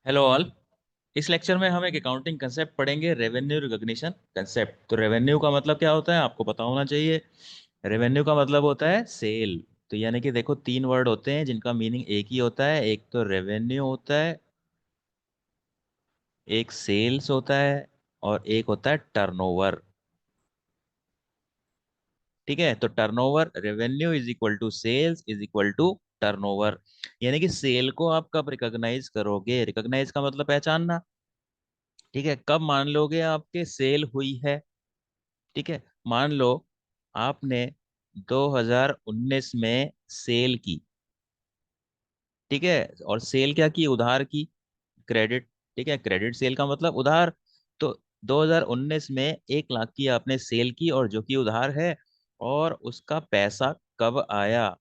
Hello all. इस lecture में हम एक अकाउंटिंग कंसेप्ट पढ़ेंगे, रेवेन्यू रिकॉग्निशन कंसेप्ट। तो रेवेन्यू का मतलब क्या होता है आपको पता होना चाहिए। रेवेन्यू का मतलब होता है सेल। तो यानी कि देखो, तीन वर्ड होते हैं जिनका मीनिंग एक ही होता है। एक तो रेवेन्यू होता है, एक सेल्स होता है, और एक होता है टर्नओवर। ठीक है, तो turnover, revenue is equal to sales is equal to turnover. यानी कि सेल को आप कब रिकॉग्नाइज करोगे, रिकॉग्नाइज का मतलब पहचानना। ठीक है, कब मान लोगे आपके सेल हुई है। ठीक है, मान लो आपने 2019 में सेल की। ठीक है, और सेल क्या की, उधार की, क्रेडिट। ठीक है, क्रेडिट सेल का मतलब उधार। तो 2019 में 1 लाख की आपने सेल की और जो कि उधार है, और उसका पैसा कब आया।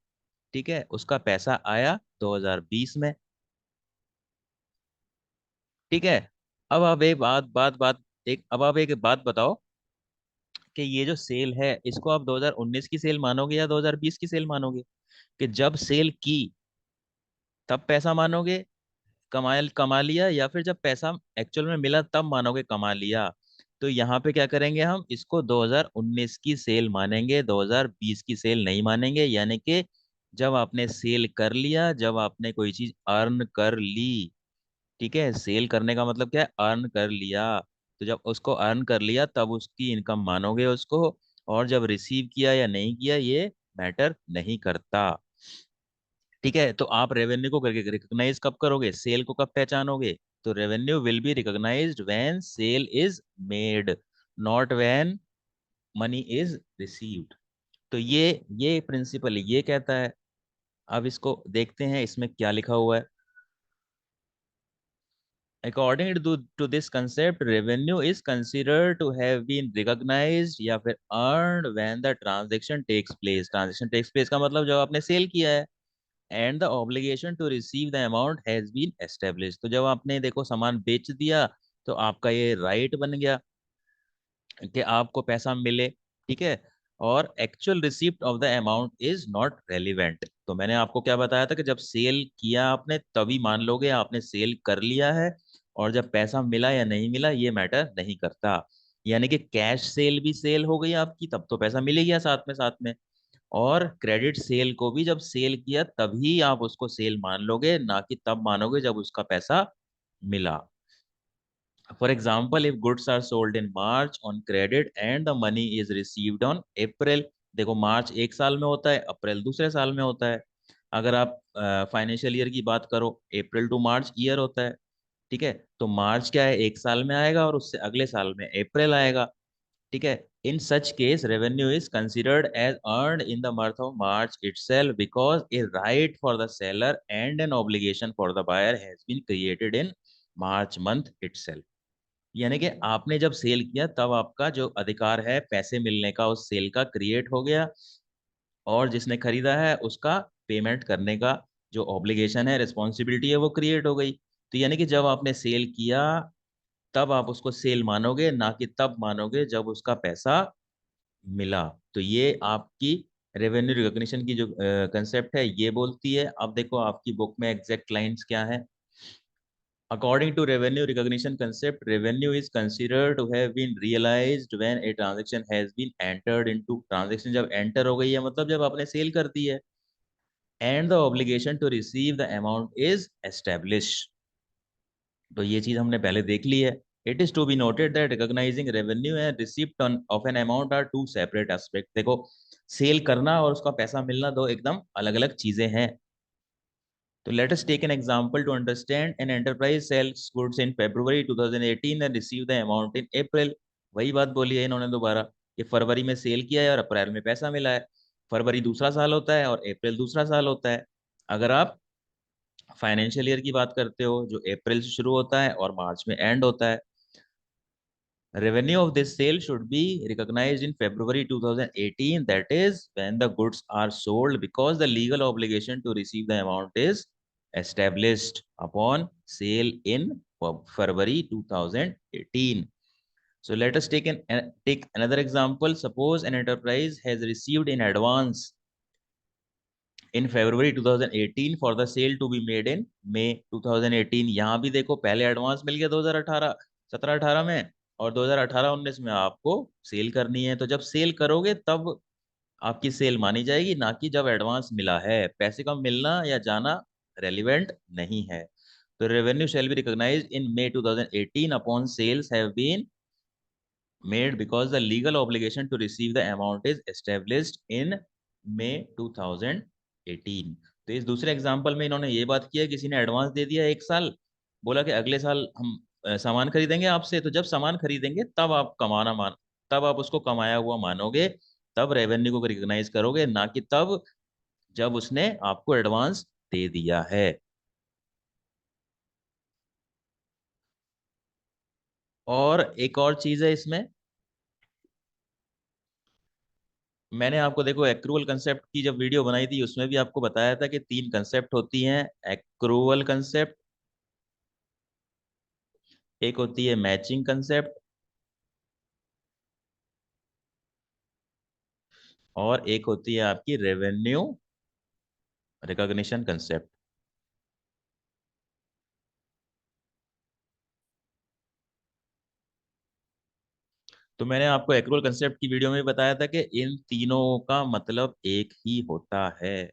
ठीक है, उसका पैसा आया 2020 में। ठीक है, अब आप एक बात बात बात एक अब आप एक बात बताओ कि ये जो सेल है इसको आप 2019 की सेल मानोगे या 2020 की सेल मानोगे। कि जब सेल की तब पैसा मानोगे, कमाल कमा लिया, या फिर जब पैसा एक्चुअल में मिला तब मानोगे कमा लिया। तो यहाँ पे क्या करेंगे, हम इसको 2019 की सेल मानेंगे, 2020 की सेल नहीं मानेंगे। यानी कि जब आपने सेल कर लिया, जब आपने कोई चीज अर्न कर ली। ठीक है, सेल करने का मतलब क्या है, अर्न कर लिया। तो जब उसको अर्न कर लिया तब उसकी इनकम मानोगे उसको। और जब रिसीव किया या नहीं किया ये मैटर नहीं करता। ठीक है, तो आप रेवेन्यू को करके रिकॉग्नाइज कब करोगे, सेल को कब पहचानोगे। तो revenue will be recognized when sale is made, not when money is received. तो ये प्रिंसिपल ये कहता है। अब इसको देखते हैं इसमें क्या लिखा हुआ है। According to this concept, revenue is considered to have been recognized या फिर earned when the transaction takes place. Transaction takes place का मतलब जब आपने सेल किया है, and the obligation to receive the amount has been established. तो जब आपने देखो सामान बेच दिया तो आपका ये राइट बन गया कि आपको पैसा मिले। ठीक है, और actual receipt of the amount is not relevant. तो मैंने आपको क्या बताया था कि जब सेल किया आपने तभी मान लोगे आपने सेल कर लिया है, और जब पैसा मिला या नहीं मिला ये मैटर नहीं करता। यानी कि कैश सेल भी सेल हो गई आपकी तब तो पैसा मिल ही गया साथ में। और क्रेडिट सेल को भी जब सेल किया तभी आप उसको सेल मान लोगे, ना कि तब मानोगे जब उसका पैसा मिला। For example, if goods are sold in March on credit and the money is received on April। देखो, मार्च एक साल में होता है, अप्रैल दूसरे साल में होता है। अगर आप फाइनेंशियल ईयर की बात करो, अप्रैल टू मार्च ईयर होता है। ठीक है, तो मार्च क्या है, एक साल में आएगा और उससे अगले साल में अप्रैल आएगा। ठीक है, in such case revenue is considered as earned in the month of March itself because a right for the seller and an obligation for the buyer has been created in March month itself. यानी कि आपने जब cell किया तब आपका जो अधिकार है पैसे मिलने का उस सेल का क्रिएट हो गया, और जिसने खरीदा है उसका पेमेंट करने का जो ऑब्लिगेशन है, रिस्पॉन्सिबिलिटी है, वो क्रिएट हो गई। तो यानी कि जब आपने सेल किया तब आप उसको सेल मानोगे, ना कि तब मानोगे जब उसका पैसा मिला। तो ये आपकी रेवेन्यू रिकॉग्निशन की जो कंसेप्ट है ये बोलती है। अब देखो आपकी बुक में एग्जैक्ट लाइंस क्या है। According to revenue recognition concept, revenue is considered to have been realized when a transaction has been entered into। transaction जब enter हो गई है मतलब जब आपने सेल कर दी है, and the obligation to receive the amount is established। तो ये चीज हमने पहले देख ली है। It is to be noted that recognizing revenue and receipt of an amount are two separate aspects। देखो, सेल करना और उसका पैसा मिलना दो एकदम अलग अलग चीजें हैं। तो let us take an example to understand। an enterprise sells goods in February 2018 and receive the amount in April। वही बात बोली है इन्होंने दोबारा कि फरवरी में सेल किया है और अप्रैल में पैसा मिला है। फरवरी दूसरा साल होता है और अप्रैल दूसरा साल होता है। अगर आप फाइनेंशियल ईयर की बात करते हो जो अप्रैल से शुरू होता है और मार्च में एंड होता है, revenue of this sale should be recognized in February 2018, that is when the goods are sold, because the legal obligation to receive the amount is established upon sale in February 2018। So let us take another example। Suppose an enterprise has received in advance in February 2018 for the sale to be made in May 2018। यहाँ भी देखो पहले advance मिल गया 2018 17-18 में, और 2018-19 में आपको cell करनी है। तो जब सेल करोगे तब आपकी सेल मानी जाएगी, ना कि जब एडवांस मिला है। पैसे का मिलना या जाना रेलिवेंट नहीं है। तो revenue shall be recognized in May 2018 upon sales have been made because the legal obligation to receive the amount is established in May 2018। तो इस दूसरे एग्जांपल में इन्होंने ये बात किया, किसी ने एडवांस दे दिया 1 साल, बोला कि अगले साल हम सामान खरीदेंगे आपसे। तो जब सामान खरीदेंगे तब आप तब आप उसको कमाया हुआ मानोगे, तब रेवेन्यू को रिकॉग्नाइज करोगे, ना कि तब जब उसने आपको एडवांस दे दिया है। और एक और चीज है इसमें, मैंने आपको देखो एक्रूवल कंसेप्ट की जब वीडियो बनाई थी उसमें भी आपको बताया था कि 3 कंसेप्ट होती हैं। एक्रूवल कंसेप्ट, एक होती है मैचिंग कंसेप्ट, और एक होती है आपकी रेवेन्यू रिकॉग्निशन कंसेप्ट। तो मैंने आपको एक्रूवल कंसेप्ट की वीडियो में भी बताया था कि इन तीनों का मतलब एक ही होता है।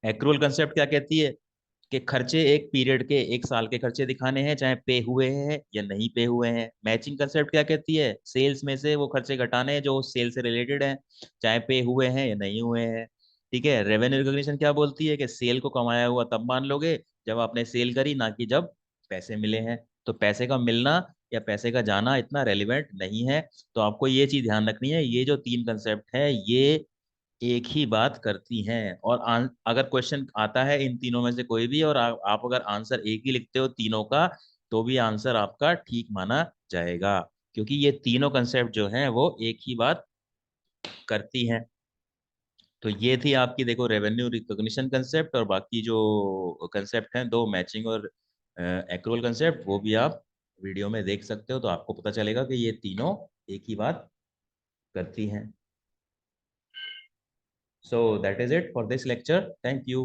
एक्रूवल कंसेप्ट क्या कहती है कि खर्चे एक पीरियड के, 1 साल के खर्चे दिखाने हैं, चाहे पे हुए हैं या नहीं पे हुए हैं। मैचिंग कंसेप्ट क्या कहती है, सेल्स में से वो खर्चे घटाने हैं जो सेल से रिलेटेड हैं, चाहे पे हुए हैं या नहीं हुए हैं। ठीक है। रेवेन्यू रिकॉग्निशन क्या बोलती है कि सेल को कमाया हुआ तब मान लोगे जब आपने सेल करी, ना कि जब पैसे मिले हैं। तो पैसे का मिलना या पैसे का जाना इतना रेलिवेंट नहीं है। तो आपको ये चीज ध्यान रखनी है, ये जो 3 कंसेप्ट है ये एक ही बात करती हैं। और अगर क्वेश्चन आता है इन तीनों में से कोई भी, और आप अगर आंसर एक ही लिखते हो तीनों का, तो भी आंसर आपका ठीक माना जाएगा, क्योंकि ये तीनों कंसेप्ट जो हैं वो एक ही बात करती हैं। तो ये थी आपकी देखो रेवेन्यू रिकॉग्निशन कंसेप्ट, और बाकी जो कंसेप्ट हैं दो, मैचिंग और एक्रूवल कंसेप्ट, वो भी आप वीडियो में देख सकते हो। तो आपको पता चलेगा कि ये तीनों एक ही बात करती हैं। So that is it for this lecture. Thank you.